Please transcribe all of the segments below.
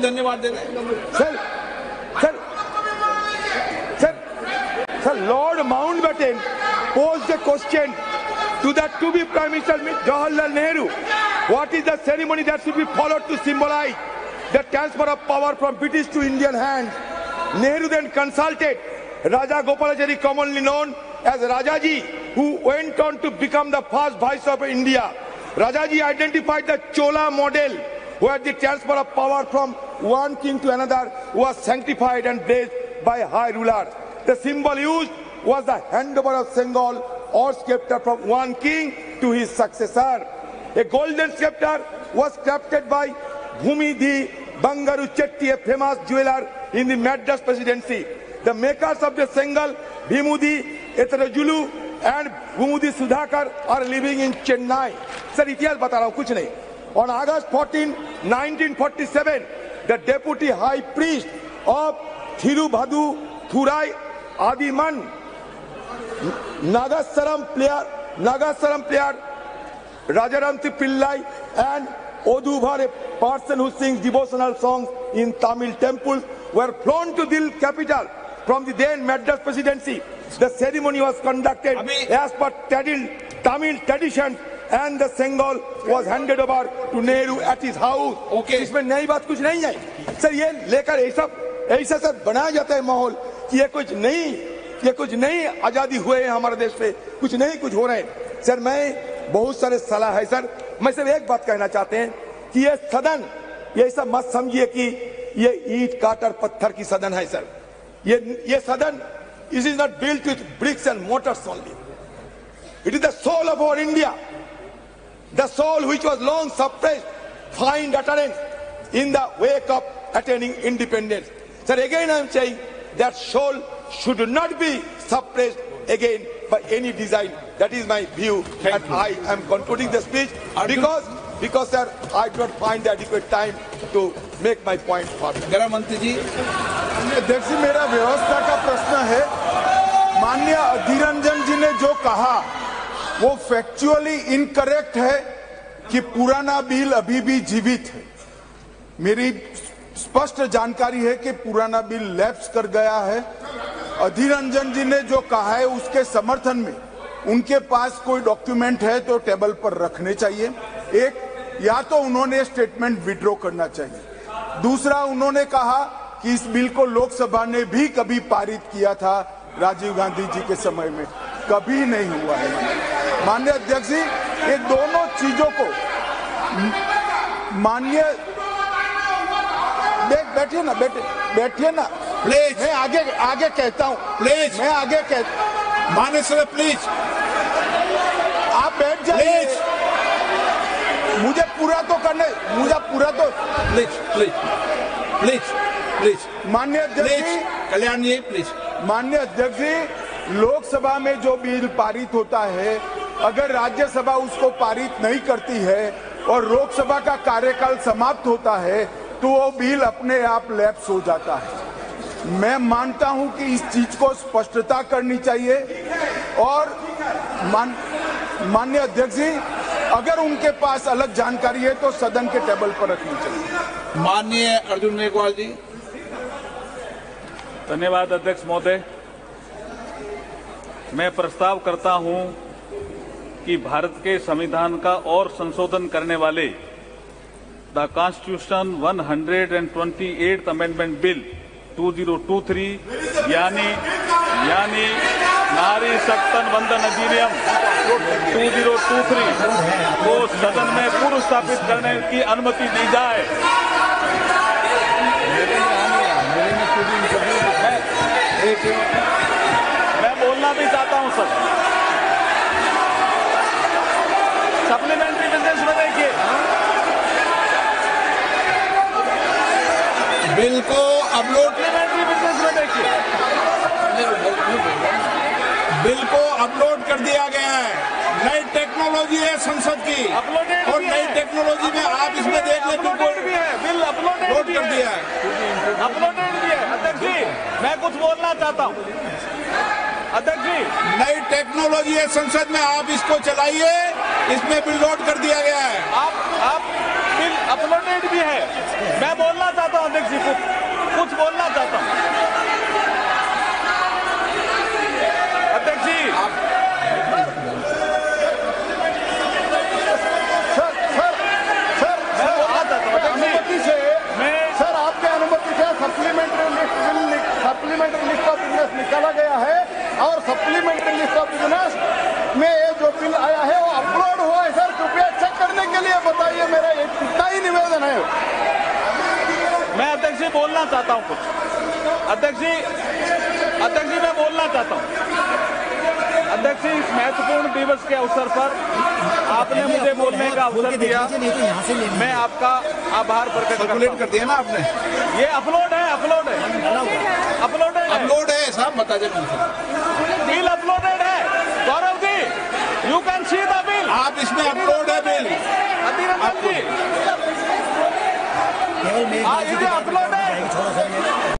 धन्यवाद दे रहे हैं। Sir sir sir sir Lord Mountbatten posed a question to the to-be Prime Minister Jawaharlal Nehru. What is the ceremony that should be followed to symbolize the transfer of power from British to Indian hands? Nehru then consulted Raja Gopalachari, commonly known as Rajaji, who went on to become the first Vice of India. Rajaji identified the Chola model, where the transfer of power from one king to another was sanctified and blessed by high rulers. The symbol used was the handover of Sengal or scepter from one king to his successor. A golden scepter was crafted by Bhumidhi Bangaru Chetty, a famous jeweler in the Madras presidency. The makers of the Sengal, Bhimudi Etarajulu and Bhumudi Sudhakar, are living in Chennai. Sir, इतिहास बता रहा हूँ, कुछ नहीं. On August 14, 1947, the deputy high priest of Thirubhadu Thurai Adiman, Nagasaram player Rajaramti Pillai and Oduvar, a person who sings devotional songs in Tamil temples, were flown to Dil capital from the then Madras presidency. The ceremony was conducted as per Tamil traditions, and the Sengal was handed over to Nehru at his house. Okay. इसमें नई बात कुछ नहीं है sir. ये लेकर ऐसा sir बनाया जाता है माहौल कि ये कुछ नहीं आजादी हुए हैं हमारे देश पे, कुछ नहीं कुछ हो रहे हैं. सर मैं बहुत सारे सलाह है सर. मैं सिर्फ एक बात कहना चाहते हैं कि ये सदन, ये ऐसा मत समझिए कि ये ईंट काटर पत्थर की सदन है सर. ये सदन, it is not built with bricks and mortars only. It is the soul of our India. The soul which was long suppressed find utterance in the wake of attaining independence. Sir, again I am saying that soul should not be suppressed again by any design. That is my view, and I am concluding the speech because sir, I do not find the adequate time to make my point further. गृह मंत्री जी, अध्यक्ष जी, मेरा व्यवस्था का प्रश्न है. माननीय अधीर रंजन जी ने जो कहा वो फैक्चुअली इनकरेक्ट है कि पुराना बिल अभी भी जीवित है. मेरी स्पष्ट जानकारी है कि पुराना बिल लैप्स कर गया है. अधीर रंजन जी ने जो कहा है उसके समर्थन में उनके पास कोई डॉक्यूमेंट है तो टेबल पर रखने चाहिए. एक, या तो उन्होंने स्टेटमेंट विड्रॉ करना चाहिए. दूसरा, उन्होंने कहा कि इस बिल को लोकसभा ने भी कभी पारित किया था राजीव गांधी जी के समय में. कभी नहीं हुआ है. माननीय अध्यक्ष जी, ये दोनों चीजों को माननीय बैठिए ना प्लीज. मैं आगे कहता हूँ. प्लीज, मैं आगे कहता. माननीय सर प्लीज, आप बैठ जाइए. मुझे पूरा तो प्लीज. माननीय अध्यक्ष जी, कल्याण जी प्लीज. माननीय अध्यक्ष जी, लोकसभा में जो बिल पारित होता है, अगर राज्यसभा उसको पारित नहीं करती है और लोकसभा का कार्यकाल समाप्त होता है तो वो बिल अपने आप लैप्स हो जाता है. मैं मानता हूं कि इस चीज को स्पष्टता करनी चाहिए. और माननीय अध्यक्ष जी, अगर उनके पास अलग जानकारी है तो सदन के टेबल पर रखनी चाहिए. माननीय अर्जुन मेघवाल जी. धन्यवाद अध्यक्ष महोदय. मैं प्रस्ताव करता हूं कि भारत के संविधान का और संशोधन करने वाले the constitution 128th amendment bill 2023 यानी नारी शक्ति वंदन अधिनियम 2023 को सदन में पूर्व स्थापित करने की अनुमति दी जाए. मैं बोलना भी चाहता हूं सर. सप्लीमेंट्री बिजनेस में देखिए, बिल को अपलोड कर दिया गया है. नई टेक्नोलॉजी है संसद की, और नई टेक्नोलॉजी में आप इसमें देख लें, बिल अपलोड कर दिया है. अपलोडेड भी है. अध्यक्ष जी, मैं कुछ बोलना चाहता हूं. अध्यक्ष जी, नई टेक्नोलॉजी है संसद में, आप इसको चलाइए. इसमें बिल लोड कर दिया गया है. आप बिल अपलोडेड मिनट भी है, मैं बोलना चाहता हूं अध्यक्ष जी, कुछ बोलना चाहता हूं अध्यक्ष जी। अनुमति से सर, आपके अनुमति से सप्लीमेंट्री लिस्ट ऑफ बिजनेस निकाला गया है और सप्लीमेंट्री लिस्ट ऑफ बिजनेस में ये जो बिल आया है वो अपलोड हुआ है सर। कृपया चेक करने के लिए बताइए, मेरा इतना ही निवेदन है। मैं अध्यक्ष जी बोलना चाहता हूं कुछ। अध्यक्ष जी मैं बोलना चाहता हूं। अध्यक्ष जी, इस महत्वपूर्ण दिवस के अवसर पर आपने मुझे बोलने का अवसर दिया, मैं आपका आभार प्रकट करता हूं। कर दिया ना आपने, ये अपलोड है साहब, बता दे बिल अपलोडेड है। Gaurav ji, you can see the bill, आप इसमें अपलोड है बिल। अधीर रंजन जी, ये अपलोड है।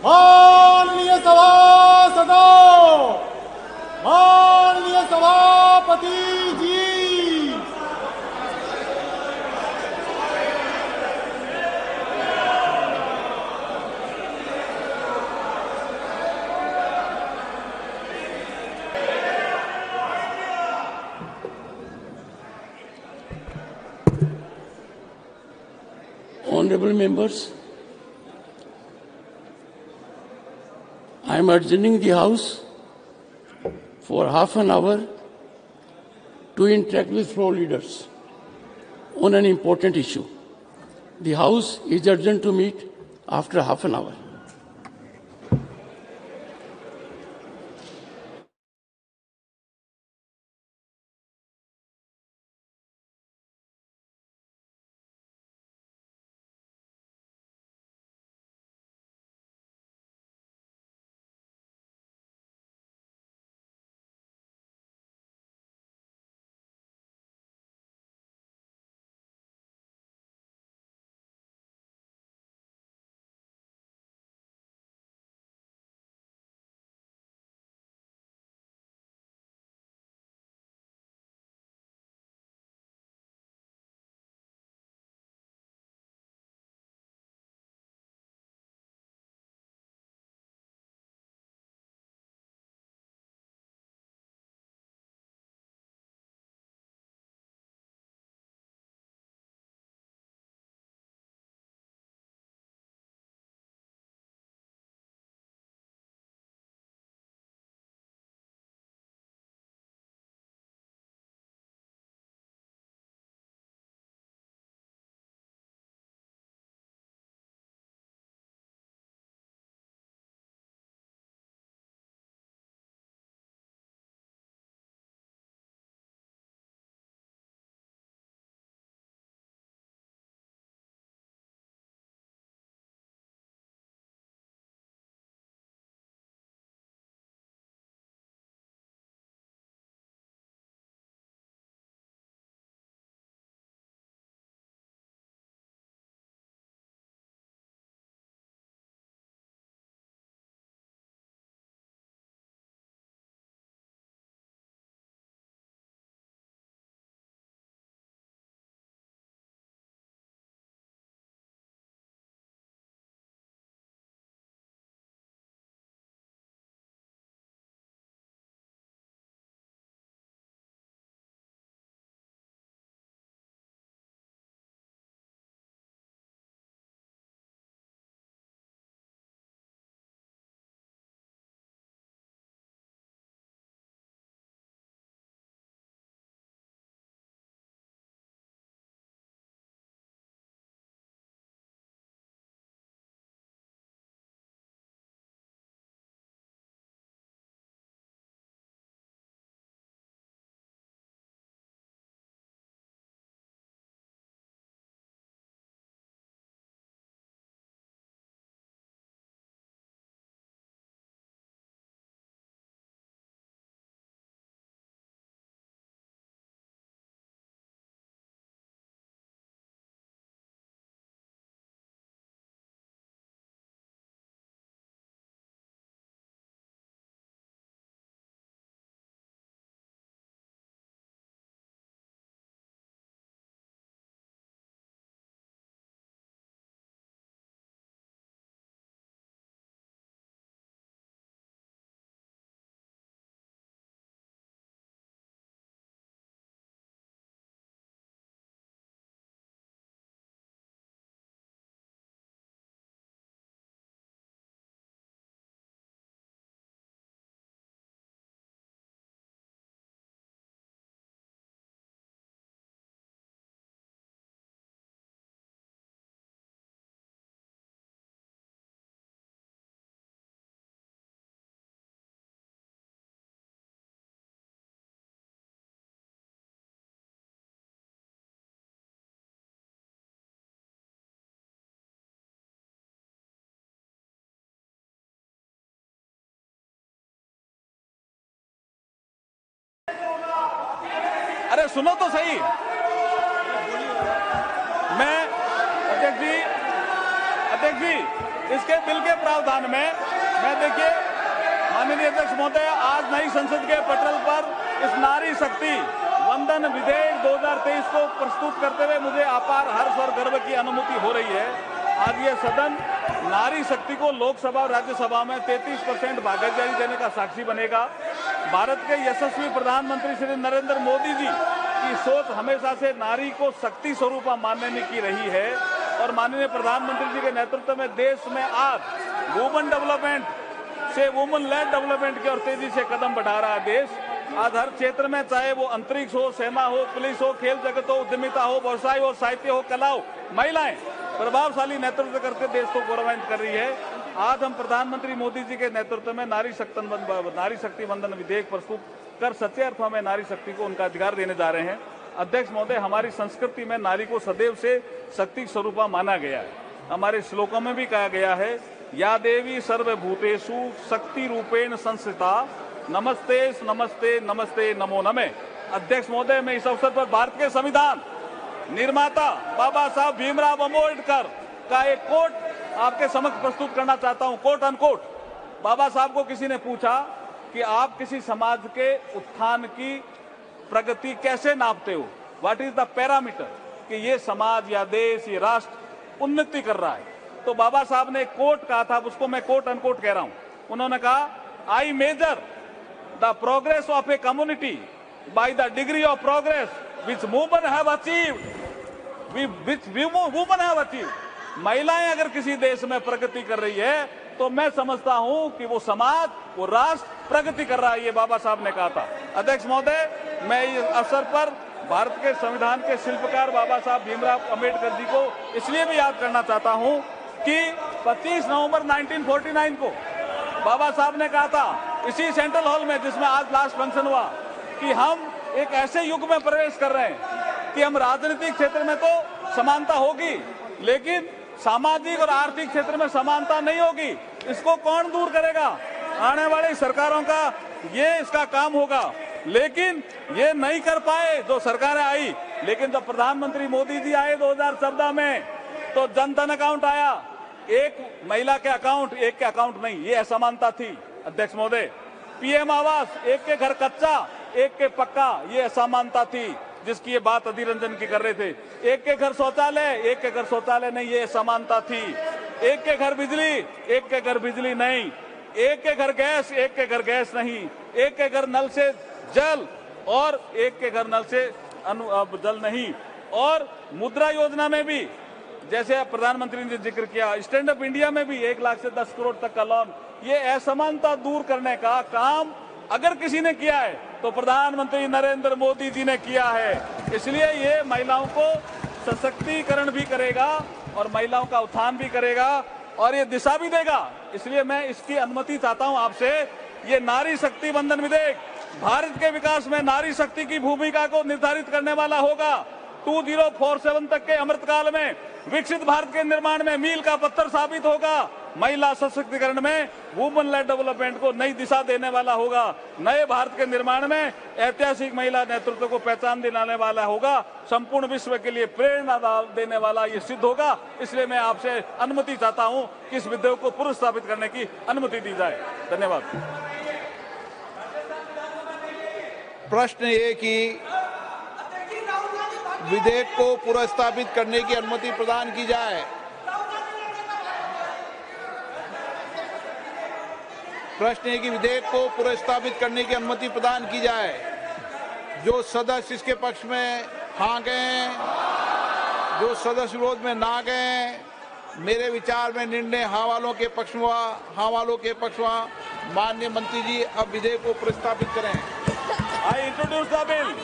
माननीय सभासदों, माननीय सभापति जी, Honorable members, I am adjourning the House for half an hour to interact with floor leaders on an important issue. The House is adjourned to meet after half an hour. अरे सुनो तो सही। मैं अध्यक्ष जी इसके बिल के प्रावधान में मैं देखिए माननीय अध्यक्ष महोदय, आज नई संसद के पटल पर इस नारी शक्ति वंदन विधेयक 2023 को प्रस्तुत करते हुए मुझे अपार हर्ष और गर्व की अनुभूति हो रही है। आज ये सदन नारी शक्ति को लोकसभा और राज्यसभा में 33% भागीदारी देने का साक्षी बनेगा। भारत के यशस्वी प्रधानमंत्री श्री नरेंद्र मोदी जी की सोच हमेशा से नारी को शक्ति स्वरूप मानने की रही है और माननीय प्रधानमंत्री जी के नेतृत्व में देश में आज वुमेन डेवलपमेंट से वुमेन लेड डेवलपमेंट की ओर तेजी से कदम बढ़ा रहा है देश। आज हर क्षेत्र में, चाहे वो अंतरिक्ष हो, सेना हो, पुलिस हो, खेल जगत हो, उद्यमिता हो, व्यवसाय हो, साहित्य हो, कला हो, महिलाएं प्रभावशाली नेतृत्व करके देश को गौरवान्वित कर रही है। आज हम प्रधानमंत्री मोदी जी के नेतृत्व में नारी शक्ति वंदन विधेयक प्रस्तुत कर सच्चे अर्थों में नारी शक्ति को उनका अधिकार देने जा रहे हैं। अध्यक्ष महोदय, हमारी संस्कृति में नारी को सदैव से शक्ति स्वरूपा माना गया है। हमारे श्लोकों में भी कहा गया है, या देवी सर्वभूतेषु शक्ति रूपेण संस्थिता, नमस्ते नमस्ते नमस्ते नमो नमे। अध्यक्ष महोदय, मैं इस अवसर पर भारत के संविधान निर्माता बाबा साहब भीमराव अम्बेडकर का एक कोट आपके समक्ष प्रस्तुत करना चाहता हूं, कोट अनकोट। बाबा साहब को किसी ने पूछा कि आप किसी समाज के उत्थान की प्रगति कैसे नापते हो, व्हाट इज द पैरामीटर कि ये समाज या देश, ये राष्ट्र उन्नति कर रहा है। तो बाबा साहब ने एक कोट कहा था, उसको मैं कोट अनकोट कह रहा हूं। उन्होंने कहा, I measure the progress of a community by the degree of progress which women have achieved, which women have achieved। महिलाएं अगर किसी देश में प्रगति कर रही है तो मैं समझता हूं कि वो समाज, वो राष्ट्र प्रगति कर रहा है, ये बाबा साहब ने कहा था। अध्यक्ष महोदय, मैं इस अवसर पर भारत के संविधान के शिल्पकार बाबा साहब भीमराव अम्बेडकर जी को इसलिए भी याद करना चाहता हूं कि 25 नवंबर 1949 को बाबा साहब ने कहा था इसी सेंट्रल हॉल में, जिसमें आज लास्ट फंक्शन हुआ, कि हम एक ऐसे युग में प्रवेश कर रहे हैं कि हम राजनीतिक क्षेत्र में तो समानता होगी, लेकिन सामाजिक और आर्थिक क्षेत्र में समानता नहीं होगी। इसको कौन दूर करेगा? आने वाली सरकारों का ये इसका काम होगा। लेकिन ये नहीं कर पाए जो सरकारें आई। लेकिन जब प्रधानमंत्री मोदी जी आए 2014 में, तो जन धन अकाउंट आया, एक महिला के अकाउंट, एक के अकाउंट नहीं, ये असमानता थी। अध्यक्ष महोदय, पीएम आवास, एक के घर कच्चा, एक के पक्का, ये असमानता थी जिसकी ये बात अधीर रंजन की कर रहे थे। एक के घर शौचालय, एक के घर शौचालय नहीं, ये असमानता थी। एक के घर बिजली, एक के घर बिजली नहीं। एक के घर गैस, एक के घर गैस नहीं। एक के घर नल से जल और एक के घर नल से जल नहीं। और मुद्रा योजना में भी, जैसे प्रधानमंत्री ने जिक्र किया, स्टैंड अप इंडिया में भी 1 लाख से 10 करोड़ तक का लोन, ये असमानता दूर करने का काम अगर किसी ने किया है तो प्रधानमंत्री नरेंद्र मोदी जी ने किया है। इसलिए ये महिलाओं को सशक्तिकरण भी करेगा और महिलाओं का उत्थान भी करेगा और ये दिशा भी देगा। इसलिए मैं इसकी अनुमति चाहता हूं आपसे। ये नारी शक्ति वंदन विधेयक भारत के विकास में नारी शक्ति की भूमिका को निर्धारित करने वाला होगा। 2047 तक के अमृतकाल में विकसित भारत के निर्माण में मील का पत्थर साबित होगा। महिला सशक्तिकरण में वुमेन लेड डेवलपमेंट को नई दिशा देने वाला होगा। नए भारत के निर्माण में ऐतिहासिक महिला नेतृत्व को पहचान दिलाने वाला होगा। संपूर्ण विश्व के लिए प्रेरणा देने वाला ये सिद्ध होगा। इसलिए मैं आपसे अनुमति चाहता हूं कि इस विधेयक को पुनर्स्थापित करने की अनुमति दी जाए। धन्यवाद। प्रश्न ये कि विधेयक को पुनर्स्थापित करने की अनुमति प्रदान की जाए। प्रश्न है कि विधेयक को पुनर्स्थापित करने की अनुमति प्रदान की जाए। जो सदस्य इसके पक्ष में हाँ गए, जो सदस्य विरोध में ना गए, मेरे विचार में निर्णय हाँ वालों के पक्ष में हुआ। हाँ वालों के पक्ष में माननीय मंत्री जी अब विधेयक को पुनर्स्थापित करें। I introduce the bill.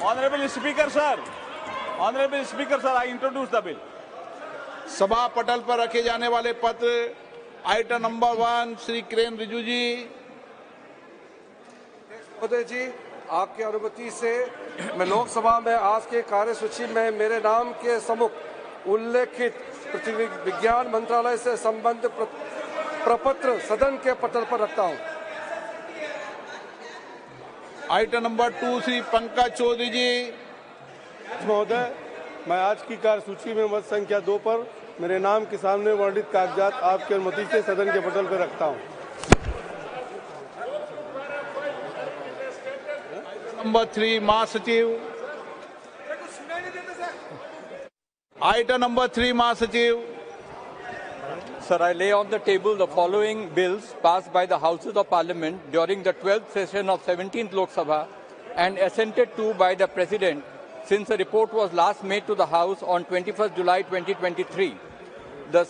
Honourable speaker sir, honourable speaker sir, I introduce the bill. सभा पटल पर रखे जाने वाले पत्र आइटम नंबर 1 श्री किरेन रिजिजू जी। महोदय जी, आपकी अनुमति से मैं लोकसभा में आज के कार्यसूची में मेरे नाम के सम्मुख उल्लेखित पृथ्वी विज्ञान मंत्रालय से संबंधित प्रपत्र सदन के पटल पर रखता हूं। आइटम नंबर 2 श्री पंकज चौधरी जी। महोदय, मैं आज की कार्यसूची में मत संख्या 2 पर मेरे नाम के सामने वर्णित कागजात आपकी अनुमति से सदन के पटल पर रखता हूं। नंबर 3 महासचिव। आइटम नंबर 3 महासचिव। Sir, I lay on the table the following bills passed by the Houses of Parliament during the 12th session of 17th Lok Sabha and assented to by the President since the report was last made to the House on 21st July 2023. The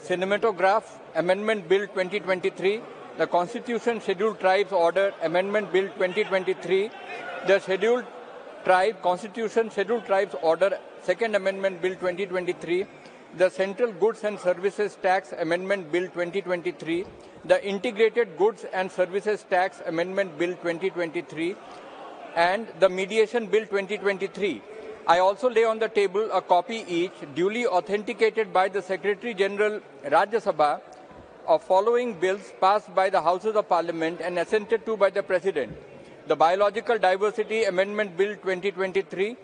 Cinematograph Amendment Bill 2023, the Constitution Scheduled Tribes Order Amendment Bill 2023, the Scheduled Tribe Constitution Scheduled Tribes Order Second Amendment Bill 2023, the Central Goods and Services Tax Amendment Bill 2023, the Integrated Goods and Services Tax Amendment Bill 2023, and the Mediation Bill 2023. I also lay on the table a copy each, duly authenticated by the Secretary General Rajya Sabha, of following bills passed by the Houses of Parliament and assented to by the President: the Biological Diversity Amendment Bill 2023,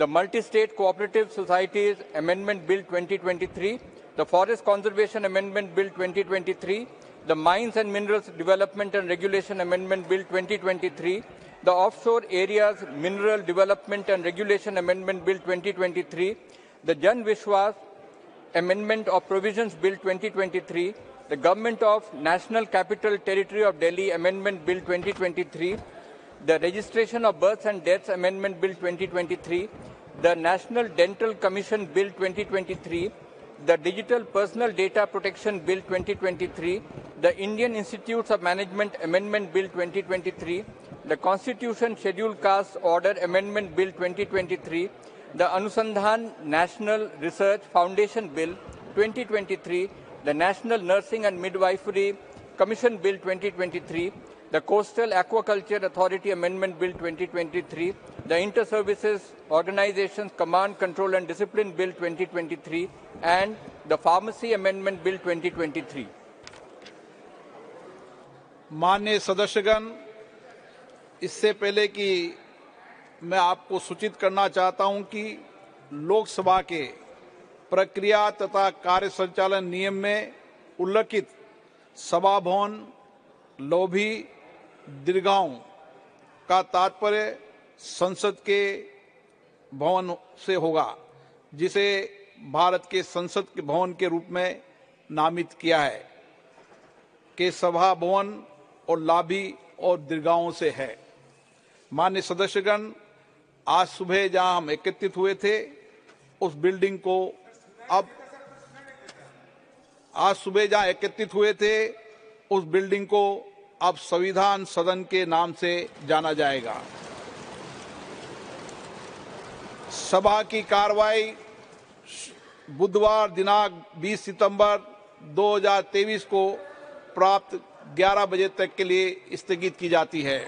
the Multi-State Cooperative Societies Amendment Bill 2023, the Forest Conservation Amendment Bill 2023, the Mines and Minerals Development and Regulation Amendment Bill 2023, the Offshore Areas Mineral Development and Regulation Amendment Bill 2023, the Jan Vishwas Amendment of Provisions Bill 2023, the Government of National Capital Territory of Delhi Amendment Bill 2023, the Registration of Births and Deaths Amendment Bill 2023, the National Dental Commission Bill 2023, the Digital Personal Data Protection Bill 2023, the Indian Institutes of Management Amendment Bill 2023, the Constitution Scheduled Caste Order Amendment Bill 2023, the Anusandhan National Research Foundation Bill 2023, the National Nursing and Midwifery Commission Bill 2023, the Coastal Aquaculture Authority Amendment Bill 2023, the Inter-Services Organizations Command, Control and Discipline Bill 2023, and the Pharmacy Amendment Bill 2023. माननीय सदस्यगण, इससे पहले कि मैं आपको सूचित करना चाहता हूं कि लोकसभा के प्रक्रिया तथा कार्य संचालन नियम में उल्लिखित सभा भवन, लॉबी, दीर्घाओं का तात्पर्य संसद के भवन से होगा, जिसे भारत के संसद के भवन के रूप में नामित किया है, के सभा भवन और लॉबी और दीर्घाओं से है। माननीय सदस्यगण, आज सुबह जहां हम एकत्रित हुए थे उस बिल्डिंग को अब संविधान सदन के नाम से जाना जाएगा। सभा की कार्रवाई बुधवार दिनांक 20 सितंबर 2023 को प्राप्त 11 बजे तक के लिए स्थगित की जाती है।